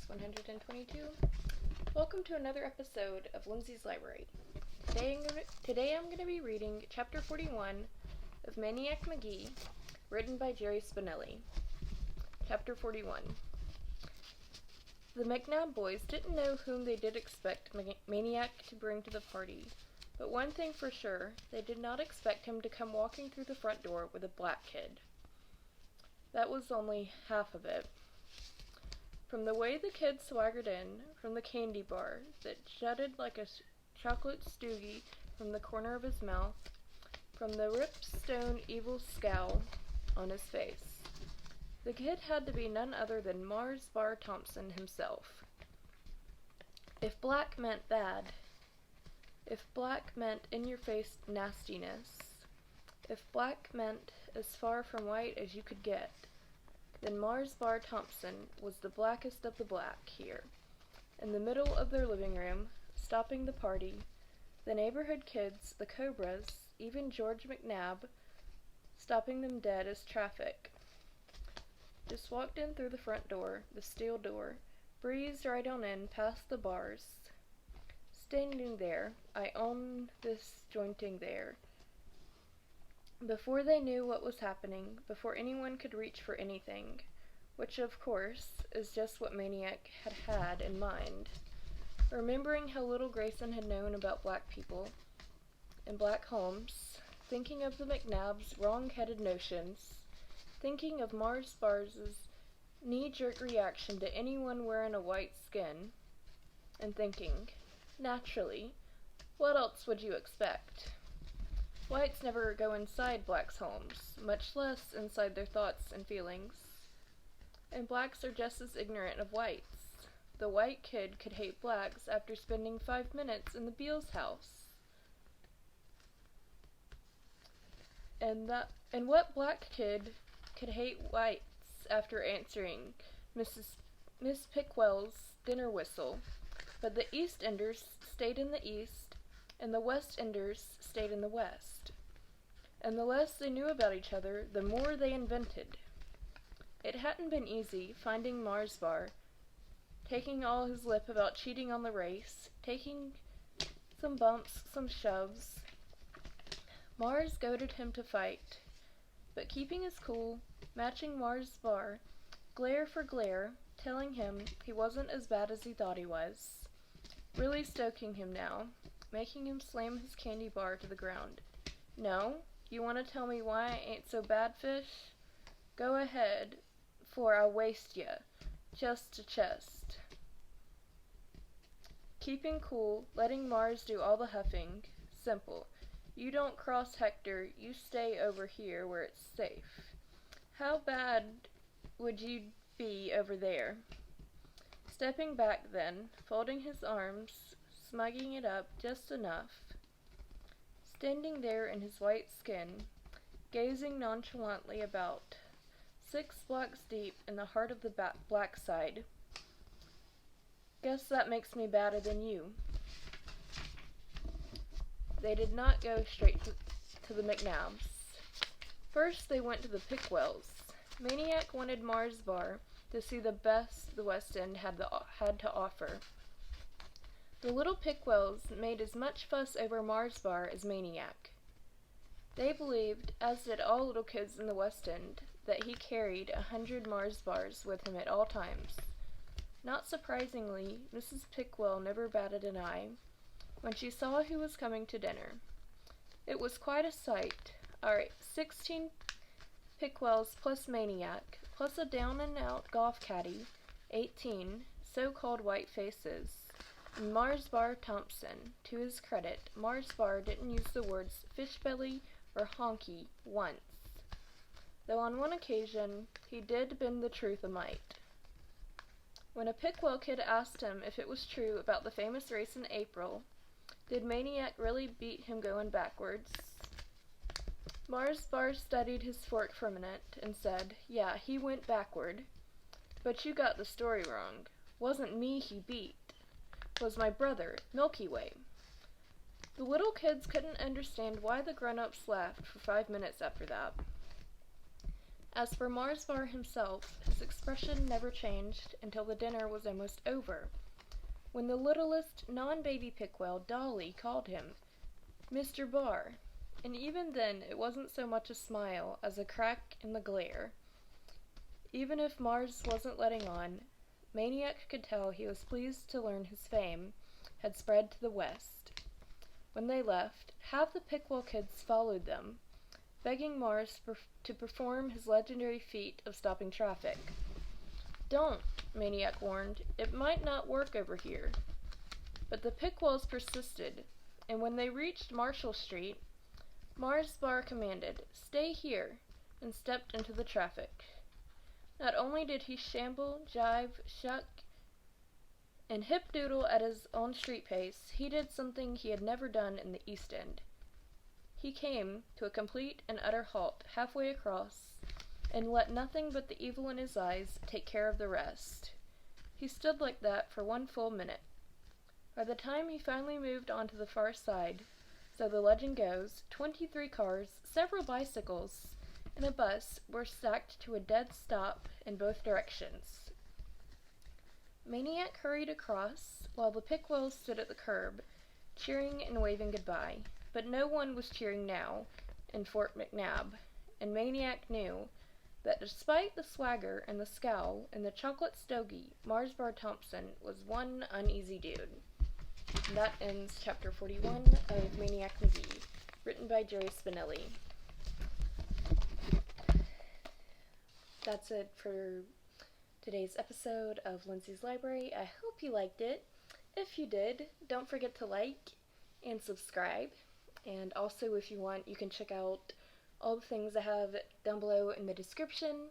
122. Welcome to another episode of Lindsay's Library. Today I'm going to be reading Chapter 41 of Maniac Magee, written by Jerry Spinelli. Chapter 41. The McNabb boys didn't know whom they did expect Maniac to bring to the party, but one thing for sure, they did not expect him to come walking through the front door with a black kid. That was only half of it. From the way the kid swaggered in, from the candy bar that jutted like a chocolate stoogie from the corner of his mouth, from the ripstone evil scowl on his face, the kid had to be none other than Mars Bar Thompson himself. If black meant bad, if black meant in-your-face nastiness, if black meant as far from white as you could get, then Mars Bar Thompson was the blackest of the black here, in the middle of their living room, stopping the party, the neighborhood kids, the Cobras, even George McNabb, stopping them dead as traffic. Just walked in through the front door, the steel door, breezed right on in past the bars. Standing there, I own this jointing there. Before they knew what was happening, before anyone could reach for anything, which of course is just what Maniac had in mind, remembering how little Grayson had known about black people and black homes, thinking of the McNabbs' wrong-headed notions, thinking of Mars Bar's knee-jerk reaction to anyone wearing a white skin, and thinking, naturally, what else would you expect? Whites never go inside blacks' homes, much less inside their thoughts and feelings. And blacks are just as ignorant of whites. The white kid could hate blacks after spending 5 minutes in the Beals house. And what black kid could hate whites after answering Miss Pickwell's dinner whistle? But the East Enders stayed in the East, and the West Enders stayed in the West. And the less they knew about each other, the more they invented. It hadn't been easy finding Mars Bar, taking all his lip about cheating on the race, taking some bumps, some shoves. Mars goaded him to fight, but keeping his cool, matching Mars Bar, glare for glare, telling him he wasn't as bad as he thought he was, really stoking him now, making him slam his candy bar to the ground. No? You want to tell me why I ain't so bad, fish? Go ahead, for I'll waste ya, chest to chest. Keeping cool, letting Mars do all the huffing. Simple. You don't cross Hector, you stay over here where it's safe. How bad would you be over there? Stepping back then, folding his arms, smugging it up just enough. Standing there in his white skin, gazing nonchalantly about, 6 blocks deep in the heart of the black side. Guess that makes me badder than you. They did not go straight to the McNabbs. First they went to the Pickwells. Maniac wanted Mars Bar to see the best the West End had to offer. The little Pickwells made as much fuss over Mars Bar as Maniac. They believed, as did all little kids in the West End, that he carried 100 Mars Bars with him at all times. Not surprisingly, Mrs. Pickwell never batted an eye when she saw who was coming to dinner. It was quite a sight. 16 Pickwells plus Maniac, plus a down-and-out golf caddy, 18 so-called white faces. And Mars Bar Thompson, to his credit, Mars Bar didn't use the words fishbelly or honky once, though on one occasion he did bend the truth a mite. When a Pickwell kid asked him if it was true about the famous race in April, did Maniac really beat him going backwards? Mars Bar studied his fork for a minute and said, yeah, he went backward. But you got the story wrong. Wasn't me he beat. Was my brother, Milky Way. The little kids couldn't understand why the grown-ups laughed for 5 minutes after that. As for Mars Bar himself, his expression never changed until the dinner was almost over, when the littlest non-baby Pickwell, Dolly, called him Mr. Barr, and even then it wasn't so much a smile as a crack in the glare. Even if Mars wasn't letting on, Maniac could tell he was pleased to learn his fame had spread to the west. When they left, half the Pickwell kids followed them, begging Mars to perform his legendary feat of stopping traffic. "Don't," Maniac warned. "It might not work over here." But the Pickwells persisted, and when they reached Marshall Street, Mars Bar commanded, "Stay here," and stepped into the traffic. Not only did he shamble, jive, shuck, and hip-doodle at his own street pace, he did something he had never done in the East End. He came to a complete and utter halt halfway across, and let nothing but the evil in his eyes take care of the rest. He stood like that for 1 full minute. By the time he finally moved on to the far side, so the legend goes, 23 cars, several bicycles, and a bus were stacked to a dead stop in both directions. Maniac hurried across, while the Pickwells stood at the curb, cheering and waving goodbye. But no one was cheering now in Fort McNabb, and Maniac knew that despite the swagger and the scowl and the chocolate stogie, Mars Bar Thompson was one uneasy dude. And that ends chapter 41 of Maniac Magee, written by Jerry Spinelli. That's it for today's episode of Lindsay's Library. I hope you liked it. If you did, don't forget to like and subscribe. And also, if you want, you can check out all the things I have down below in the description.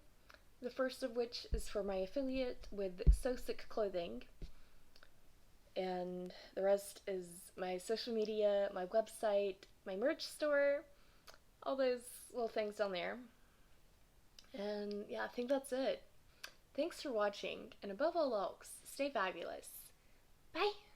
The first of which is for my affiliate with So Sick Clothing. And the rest is my social media, my website, my merch store, all those little things down there. And yeah, I think that's it. Thanks for watching, and above all else, stay fabulous. Bye!